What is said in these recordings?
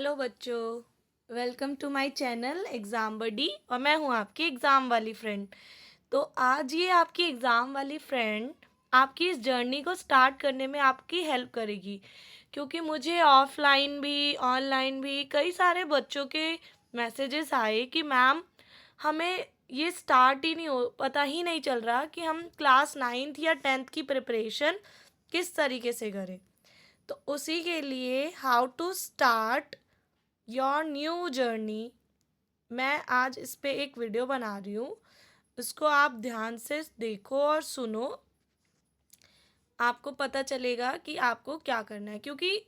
Hello बच्चों, welcome to my channel exam buddy और मैं हूँ आपकी एग्ज़ाम वाली फ्रेंड। तो आज ये आपकी एग्ज़ाम वाली फ्रेंड आपकी इस जर्नी को स्टार्ट करने में आपकी हेल्प करेगी, क्योंकि मुझे ऑफलाइन भी ऑनलाइन भी कई सारे बच्चों के मैसेजेस आए कि मैम हमें ये स्टार्ट ही नहीं हो पता ही नहीं चल रहा कि हम क्लास 9th या 10th की प्रिपरेशन किस तरीके से करें। तो उसी के लिए how to start your new journey मैं आज इस पे एक वीडियो बना रही हूँ। इसको आप ध्यान से देखो और सुनो, आपको पता चलेगा कि आपको क्या करना है। क्योंकि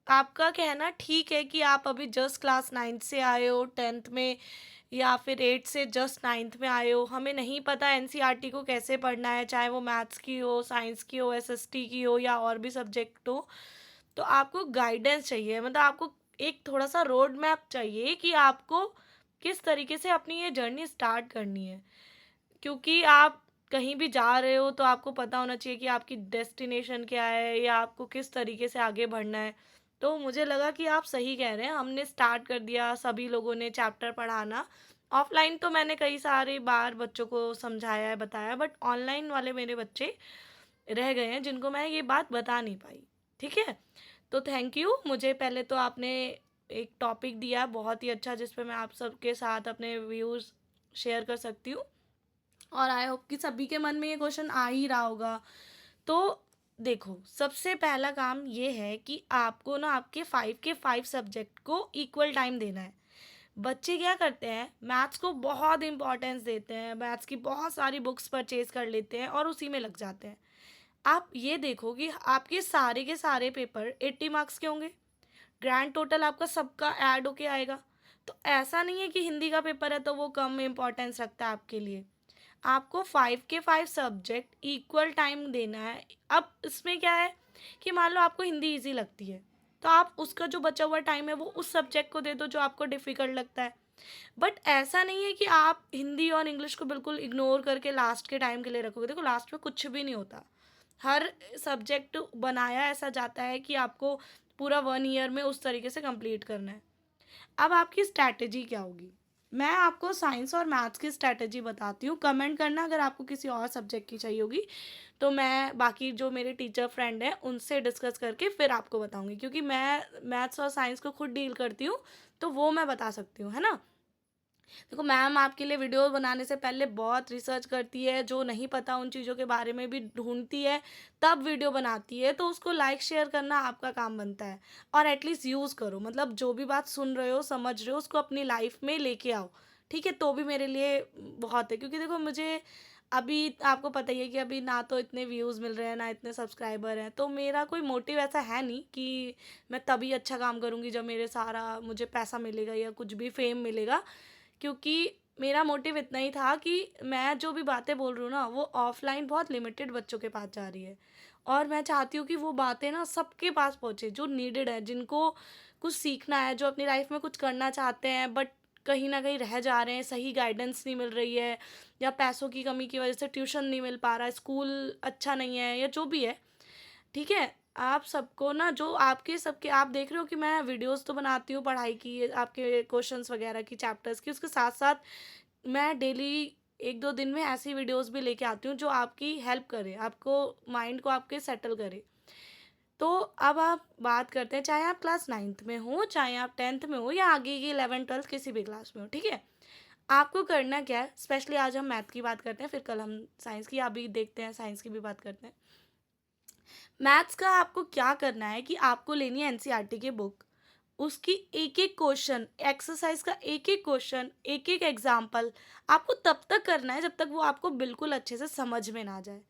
आपका कहना ठीक है कि आप अभी जस्ट क्लास 9th से आए हो 10th में, या फिर 8 से जस्ट 9th में आए हो। हमें नहीं पता एनसीईआरटी को कैसे पढ़ना है, चाहे वो मैथ्स की हो, साइंस की हो, एसएसटी की हो या और भी सब्जेक्ट हो। तो आपको गाइडेंस चाहिए, मतलब आपको एक थोड़ा सा रोड मैप चाहिए कि आपको किस तरीके से अपनी ये जर्नी स्टार्ट करनी है। क्योंकि आप कहीं भी जा रहे हो तो आपको पता होना चाहिए कि आपकी डेस्टिनेशन क्या है या आपको किस तरीके से आगे बढ़ना है। तो मुझे लगा कि आप सही कह रहे हैं, हमने स्टार्ट कर दिया सभी लोगों ने चैप्टर पढ़ाना। ऑफलाइन तो मैंने कई सारी बार बच्चों को समझाया है, बताया, बट ऑनलाइन वाले मेरे बच्चे रह गए हैं जिनको मैं ये बात बता नहीं पाई। ठीक है, तो थैंक यू। मुझे पहले तो आपने एक टॉपिक दिया बहुत ही अच्छा, जिस पे मैं आप सबके साथ अपने व्यूज़ शेयर कर सकती हूँ, और आई होप कि सभी के मन में ये क्वेश्चन आ ही रहा होगा। तो देखो, सबसे पहला काम ये है कि आपको ना आपके 5 सब्जेक्ट को इक्वल टाइम देना है। बच्चे क्या करते हैं, मैथ्स को बहुत इंपॉर्टेंस देते हैं, मैथ्स की बहुत सारी बुक्स परचेज कर लेते हैं और उसी में लग जाते हैं। आप ये देखो कि आपके सारे के सारे पेपर 80 मार्क्स के होंगे, ग्रैंड टोटल आपका सबका ऐड होके आएगा। तो ऐसा नहीं है कि हिंदी का पेपर है तो वो कम इम्पोर्टेंस रखता है आपके लिए। आपको 5 सब्जेक्ट इक्वल टाइम देना है। अब इसमें क्या है कि मान लो आपको हिंदी इजी लगती है, तो आप उसका जो बचा हुआ टाइम है वो उस सब्जेक्ट को दे दो जो आपको डिफ़िकल्ट लगता है। बट ऐसा नहीं है कि आप हिंदी और इंग्लिश को बिल्कुल इग्नोर करके लास्ट के टाइम के लिए रखोगे। देखो, लास्ट में कुछ भी नहीं होता। हर सब्जेक्ट बनाया ऐसा जाता है कि आपको पूरा 1 ईयर में उस तरीके से कंप्लीट करना है। अब आपकी स्ट्रैटेजी क्या होगी, मैं आपको साइंस और मैथ्स की स्ट्रैटेजी बताती हूँ। कमेंट करना अगर आपको किसी और सब्जेक्ट की चाहिए होगी, तो मैं बाकी जो मेरे टीचर फ्रेंड हैं उनसे डिस्कस करके फिर आपको बताऊँगी, क्योंकि मैं मैथ्स और साइंस को खुद डील करती हूँ, तो वो मैं बता सकती हूँ, है ना। देखो, मैम आपके लिए वीडियो बनाने से पहले बहुत रिसर्च करती है, जो नहीं पता उन चीज़ों के बारे में भी ढूंढती है, तब वीडियो बनाती है। तो उसको लाइक शेयर करना आपका काम बनता है, और एटलीस्ट यूज़ करो, मतलब जो भी बात सुन रहे हो समझ रहे हो उसको अपनी लाइफ में लेके आओ। ठीक है, तो भी मेरे लिए बहुत है। क्योंकि देखो, मुझे अभी आपको पता ही है कि अभी ना तो इतने व्यूज़ मिल रहे हैं ना इतने सब्सक्राइबर हैं, तो मेरा कोई मोटिव ऐसा है नहीं कि मैं तभी अच्छा काम करूँगी जब मेरे सारा मुझे पैसा मिलेगा या कुछ भी फेम मिलेगा। क्योंकि मेरा मोटिव इतना ही था कि मैं जो भी बातें बोल रही हूँ ना, वो ऑफलाइन बहुत लिमिटेड बच्चों के पास जा रही है, और मैं चाहती हूँ कि वो बातें ना सबके पास पहुँचे जो नीडेड है, जिनको कुछ सीखना है, जो अपनी लाइफ में कुछ करना चाहते हैं बट कहीं ना कहीं रह जा रहे हैं, सही गाइडेंस नहीं मिल रही है, या पैसों की कमी की वजह से ट्यूशन नहीं मिल पा रहा है, स्कूल अच्छा नहीं है, या जो भी है। ठीक है, आप सबको ना, जो आपके सबके आप देख रहे हो कि मैं वीडियोस तो बनाती हूँ पढ़ाई की, आपके क्वेश्चंस वगैरह की, चैप्टर्स की, उसके साथ साथ मैं डेली 1-2 दिन में ऐसी वीडियोस भी लेके आती हूँ जो आपकी हेल्प करे, आपको माइंड को आपके सेटल करे। तो अब आप बात करते हैं, चाहे आप क्लास 9th में हो, चाहे आप 10th में हो, या आगे की 11th-12th किसी भी क्लास में हो। ठीक है, आपको करना क्या है, स्पेशली आज हम मैथ की बात करते हैं, फिर कल हम साइंस की, अभी देखते हैं साइंस की भी बात करते हैं। मैथ्स का आपको क्या करना है कि आपको लेनी है एनसीईआरटी की बुक, उसकी एक एक क्वेश्चन, एक्सरसाइज का एक एक क्वेश्चन, एक एक एग्जाम्पल आपको तब तक करना है जब तक वो आपको बिल्कुल अच्छे से समझ में ना जाए।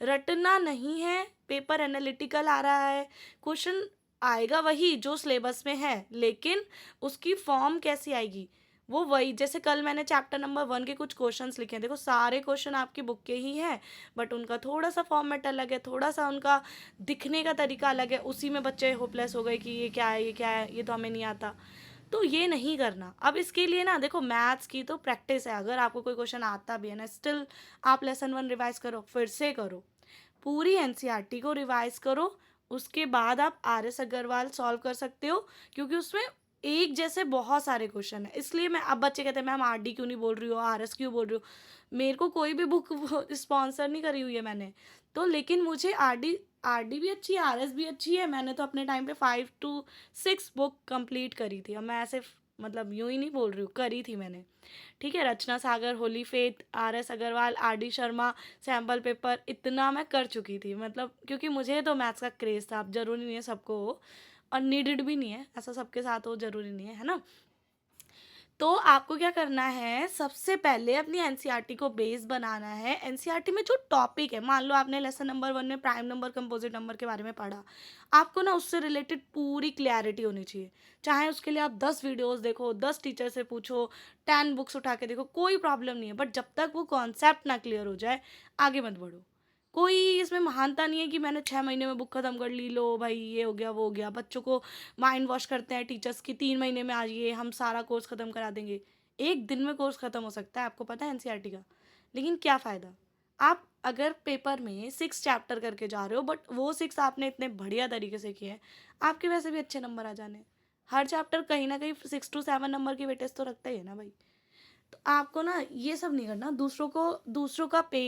रटना नहीं है, पेपर एनालिटिकल आ रहा है, क्वेश्चन आएगा वही जो सिलेबस में है, लेकिन उसकी फॉर्म कैसी आएगी, वो वही। जैसे कल मैंने चैप्टर नंबर 1 के कुछ क्वेश्चंस लिखे हैं, देखो सारे क्वेश्चन आपकी बुक के ही हैं, बट उनका थोड़ा सा फॉर्मेट अलग है, थोड़ा सा उनका दिखने का तरीका अलग है। उसी में बच्चे होपलेस हो गए कि ये क्या है, ये क्या है, ये तो हमें नहीं आता। तो ये नहीं करना। अब इसके लिए ना देखो, मैथ्स की तो प्रैक्टिस है, अगर आपको कोई क्वेश्चन आता भी है ना, स्टिल आप लेसन 1 रिवाइज करो, फिर से करो, पूरी एनसीईआरटी को रिवाइज करो। उसके बाद आप आर एस अग्रवाल सॉल्व कर सकते हो, क्योंकि उसमें एक जैसे बहुत सारे क्वेश्चन हैं, इसलिए मैं अब बच्चे कहते हैं मैम आरडी क्यों नहीं बोल रही हो, आरएस क्यों बोल रही हो। मेरे को कोई भी बुक स्पॉन्सर नहीं करी हुई है मैंने, तो लेकिन मुझे आरडी आरडी भी अच्छी है, आरएस भी अच्छी है। मैंने तो अपने टाइम पे 5 to 6 बुक कंप्लीट करी थी। अब मैं ऐसे मतलब यूं ही नहीं बोल रही हूँ, करी थी मैंने। ठीक है, Rachna Sagar, Holy Faith, RS Agarwal, RD Sharma, sample paper, इतना मैं कर चुकी थी। मतलब क्योंकि मुझे तो मैथ्स का क्रेज़ था। अब ज़रूरी नहीं है सबको हो, और नीडेड भी नहीं है, ऐसा सबके साथ हो ज़रूरी नहीं है ना। तो आपको क्या करना है, सबसे पहले अपनी एनसीईआरटी को बेस बनाना है। एनसीईआरटी में जो टॉपिक है, मान लो आपने लेसन नंबर 1 में प्राइम नंबर, कंपोजिट नंबर के बारे में पढ़ा, आपको ना उससे रिलेटेड पूरी क्लैरिटी होनी चाहिए। चाहे उसके लिए आप 10 वीडियोस देखो, 10 टीचर से पूछो, 10 बुक्स उठा के देखो, कोई प्रॉब्लम नहीं है। बट जब तक वो कॉन्सेप्ट ना क्लियर हो जाए, आगे मत बढ़ो। कोई इसमें महानता नहीं है कि मैंने 6 महीने में बुक खत्म कर ली, लो भाई ये हो गया वो हो गया। बच्चों को माइंड वॉश करते हैं टीचर्स की, 3 महीने में आइए हम सारा कोर्स खत्म करा देंगे। एक दिन में कोर्स खत्म हो सकता है, आपको पता है एनसीईआरटी का। लेकिन क्या फ़ायदा। आप अगर पेपर में 6 चैप्टर करके जा रहे हो, बट वो 6 आपने इतने बढ़िया तरीके से किए हैं, आपके वैसे भी अच्छे नंबर आ जाने हैं। हर चैप्टर कहीं ना कहीं 6 to 7 नंबर की वेटेज तो रखता ही है ना भाई। तो आपको ना ये सब नहीं करना। दूसरों का पे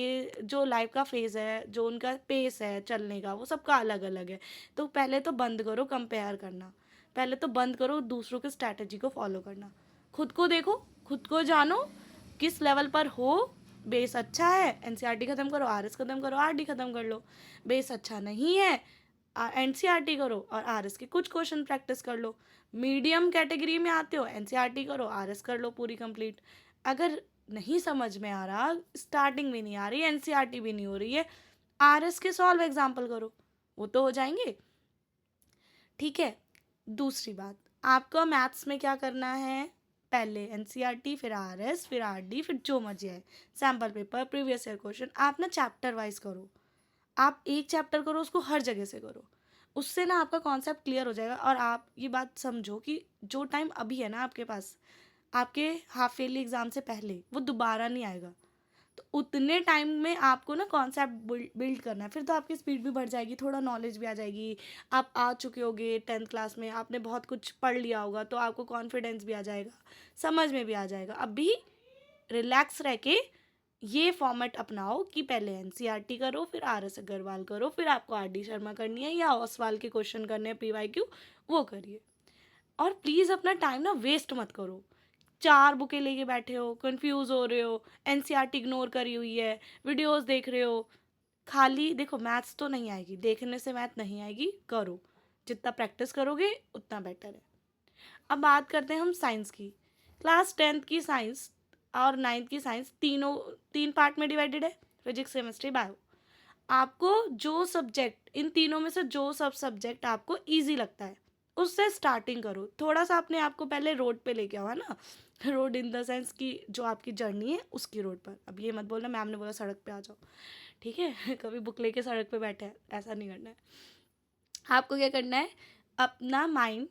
जो लाइफ का फेज़ है, जो उनका पेस है चलने का, वो सबका अलग अलग है। तो पहले तो बंद करो कंपेयर करना। पहले तो बंद करो दूसरों की स्ट्रैटेजी को फॉलो करना। खुद को देखो, खुद को जानो, किस लेवल पर हो। बेस अच्छा है, एनसीईआरटी ख़त्म करो, आरएस ख़त्म करो, आरडी ख़त्म कर लो। बेस अच्छा नहीं है, एनसीईआरटी करो और आरएस के कुछ क्वेश्चन प्रैक्टिस कर लो। मीडियम कैटेगरी में आते हो, एनसीईआरटी करो, आरएस कर लो पूरी कंप्लीट। अगर नहीं समझ में आ रहा, स्टार्टिंग भी नहीं आ रही, एनसीईआरटी भी नहीं हो रही है, आरएस के सॉल्व एग्जाम्पल करो, वो तो हो जाएंगे। ठीक है। दूसरी बात, आपको मैथ्स में क्या करना है, पहले एनसीईआरटी, फिर आरएस, फिर आरडी, फिर जो मर्जी है, sample paper, previous year question. आप ना चैप्टर वाइज करो। आप एक चैप्टर करो, उसको हर जगह से करो। उससे ना आपका कॉन्सेप्ट क्लियर हो जाएगा। और आप ये बात समझो कि जो टाइम अभी है ना आपके पास, आपके हाफ ईयरली एग्ज़ाम से पहले, वो दोबारा नहीं आएगा। तो उतने टाइम में आपको ना कॉन्सेप्ट बिल्ड करना है। फिर तो आपकी स्पीड भी बढ़ जाएगी, थोड़ा नॉलेज भी आ जाएगी। आप आ चुके होगे 10th क्लास में, आपने बहुत कुछ पढ़ लिया होगा, तो आपको कॉन्फिडेंस भी आ जाएगा, समझ में भी आ जाएगा। अभी रिलैक्स रह के ये फॉर्मेट अपनाओ कि पहले एनसीईआरटी करो, फिर आरएस अग्रवाल करो, फिर आपको आरडी शर्मा करनी है या ओसवाल के क्वेश्चन करने हैं पीवाईक्यू, वो करिए। और प्लीज़ अपना टाइम ना वेस्ट मत करो। 4 बुकें लेके बैठे हो, कंफ्यूज हो रहे हो, एनसीईआरटी इग्नोर करी हुई है, वीडियोस देख रहे हो। खाली देखो, मैथ्स तो नहीं आएगी, देखने से मैथ नहीं आएगी, करो। जितना प्रैक्टिस करोगे उतना बेटर है। अब बात करते हैं हम साइंस की। क्लास 10th की साइंस और 9th की साइंस, तीनों 3 पार्ट में डिवाइडेड है, फिजिक्स, केमिस्ट्री, बायो। आपको जो सब्जेक्ट, इन तीनों में से जो सब सब्जेक्ट आपको इजी लगता है, उससे स्टार्टिंग करो। थोड़ा सा अपने आप को पहले रोड पे लेके आओ, है ना। रोड इन द सेंस की जो आपकी जर्नी है उसकी रोड पर। अब ये मत बोलना मैम ने बोला सड़क पे आ जाओ, ठीक है। कभी बुक लेके सड़क पे बैठे हैं, ऐसा नहीं करना है। आपको क्या करना है, अपना माइंड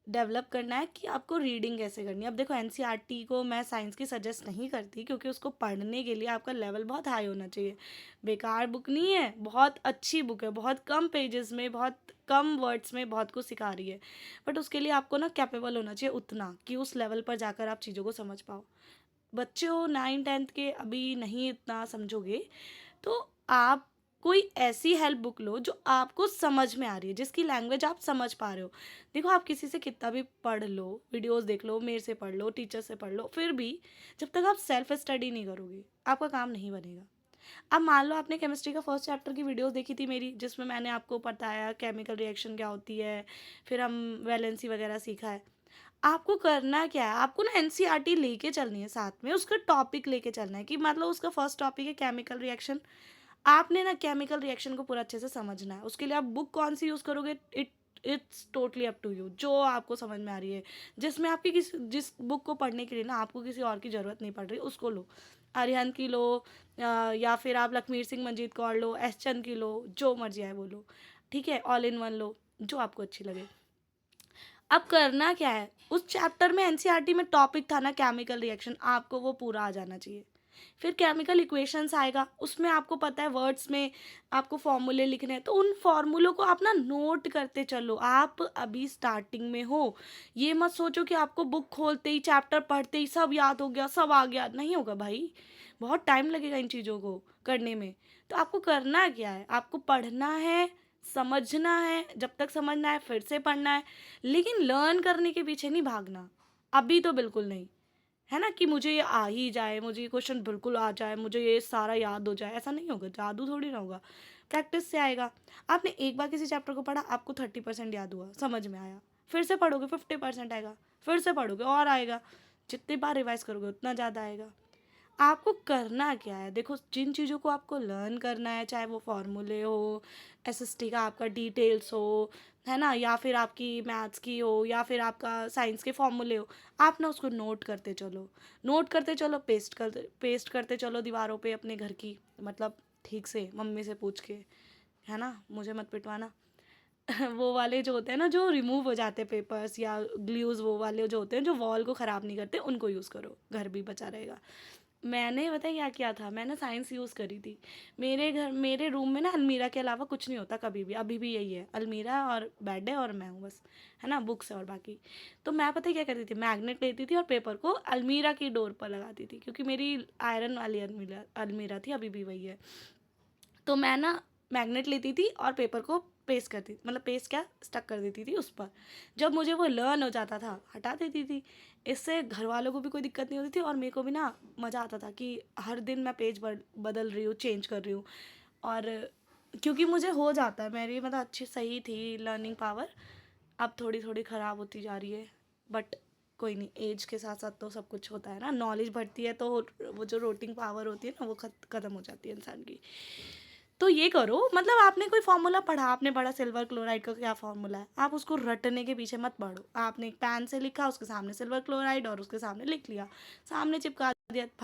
डेवलप करना है कि आपको रीडिंग कैसे करनी है। अब देखो, एनसीईआरटी को मैं साइंस की सजेस्ट नहीं करती, क्योंकि उसको पढ़ने के लिए आपका लेवल बहुत हाई होना चाहिए। बेकार बुक नहीं है, बहुत अच्छी बुक है, बहुत कम पेजेस में, बहुत कम वर्ड्स में बहुत कुछ सिखा रही है। बट उसके लिए आपको ना कैपेबल होना चाहिए उतना कि उस लेवल पर जाकर आप चीज़ों को समझ पाओ। बच्चे हो 9th 10th के, अभी नहीं इतना समझोगे, तो आप कोई ऐसी हेल्प बुक लो जो आपको समझ में आ रही है, जिसकी लैंग्वेज आप समझ पा रहे हो। देखो, आप किसी से कितना भी पढ़ लो, वीडियोस देख लो, मेरे से पढ़ लो, टीचर से पढ़ लो, फिर भी जब तक आप सेल्फ स्टडी नहीं करोगे, आपका काम नहीं बनेगा। अब मान लो आपने केमिस्ट्री का फर्स्ट चैप्टर की वीडियोस देखी थी मेरी, जिसमें मैंने आपको बताया केमिकल रिएक्शन क्या होती है, फिर हम वैलेंसी वगैरह सीखा है। आपको करना क्या है, आपको ना एनसीईआरटी लेके चलनी है, साथ में उसका टॉपिक लेके चलना है। कि मतलब उसका फर्स्ट टॉपिक है केमिकल रिएक्शन, आपने ना केमिकल रिएक्शन को पूरा अच्छे से समझना है। उसके लिए आप बुक कौन सी यूज़ करोगे, it's totally up to you, जो आपको समझ में आ रही है। जिसमें आपकी जिस बुक को पढ़ने के लिए ना आपको किसी और की ज़रूरत नहीं पड़ रही, उसको लो। अरिहंत की लो, या फिर आप लखमीर सिंह मंजीत कौर लो, एस चंद की लो, जो मर्जी आए वो लो। ठीक है, ऑल इन वन लो, जो आपको अच्छी लगे। अब करना क्या है, उस चैप्टर में एनसीईआरटी में टॉपिक था ना केमिकल रिएक्शन, आपको वो पूरा आ जाना चाहिए। फिर केमिकल इक्वेशंस आएगा, उसमें आपको पता है वर्ड्स में आपको फॉर्मूले लिखने हैं, तो उन फॉर्मूलों को आप ना नोट करते चलो। आप अभी स्टार्टिंग में हो, ये मत सोचो कि आपको बुक खोलते ही चैप्टर पढ़ते ही सब याद हो गया, सब आ गया, नहीं होगा भाई। बहुत टाइम लगेगा इन चीज़ों को करने में। तो आपको करना क्या है, आपको पढ़ना है, समझना है, जब तक समझना है फिर से पढ़ना है, लेकिन लर्न करने के पीछे नहीं भागना, अभी तो बिल्कुल नहीं। है ना, कि मुझे ये आ ही जाए, मुझे ये क्वेश्चन बिल्कुल आ जाए, मुझे ये सारा याद हो जाए, ऐसा नहीं होगा, जादू थोड़ी ना होगा, प्रैक्टिस से आएगा। आपने एक बार किसी चैप्टर को पढ़ा, आपको 30% याद हुआ, समझ में आया, फिर से पढ़ोगे 50% आएगा, फिर से पढ़ोगे और आएगा, जितनी बार रिवाइज करोगे उतना ज़्यादा आएगा। आपको करना क्या है, देखो जिन चीज़ों को आपको लर्न करना है, चाहे वो फॉर्मूले हो, एसएसटी का आपका डिटेल्स हो, है ना, या फिर आपकी मैथ्स की हो, या फिर आपका साइंस के फॉर्मूले हो, आप ना उसको नोट करते चलो, नोट करते चलो, पेस्ट करते चलो दीवारों पे अपने घर की, मतलब ठीक से मम्मी से पूछ के, है ना, मुझे मत पिटवाना। वो वाले जो होते हैं ना, जो रिमूव हो जाते हैं पेपर्स या ग्लूज, वो वाले जो होते हैं जो वॉल को ख़राब नहीं करते, उनको यूज़ करो, घर भी बचा रहेगा। मैंने पता है क्या किया था, मैंने साइंस यूज़ करी थी। मेरे रूम में ना अलमीरा के अलावा कुछ नहीं होता कभी भी, अभी भी यही है, अलमीरा और बेड है और मैं हूँ बस, है ना, बुक्स है और बाकी। तो मैं पता है क्या करती थी, मैग्नेट लेती थी और पेपर को अलमीरा की डोर पर लगाती थी, क्योंकि मेरी आयरन वाली अलमीरा अलमीरा थी, अभी भी वही है। तो मैं ना मैग्नेट लेती थी और पेपर को पेस्ट करती, मतलब पेस्ट क्या, स्टक कर देती थी उस पर। जब मुझे वो लर्न हो जाता था, हटा देती थी। इससे घर वालों को भी कोई दिक्कत नहीं होती थी और मेरे को भी ना मज़ा आता था कि हर दिन मैं पेज बदल रही हूँ, चेंज कर रही हूँ। और क्योंकि मुझे हो जाता है, मेरी मतलब अच्छी सही थी लर्निंग पावर, अब थोड़ी थोड़ी ख़राब होती जा रही है, बट कोई नहीं, एज के साथ साथ तो सब कुछ होता है ना, नॉलेज बढ़ती है तो वो जो रोटिंग पावर होती है ना, वो ख़त्म हो जाती है इंसान की। तो ये करो, मतलब आपने कोई फॉर्मूला पढ़ा, आपने पढ़ा सिल्वर क्लोराइड का क्या फॉर्मूला है, आप उसको रटने के पीछे मत पढ़ो। आपने एक पेन से लिखा, उसके सामने सिल्वर क्लोराइड और उसके सामने लिख लिया, सामने चिपका दिया,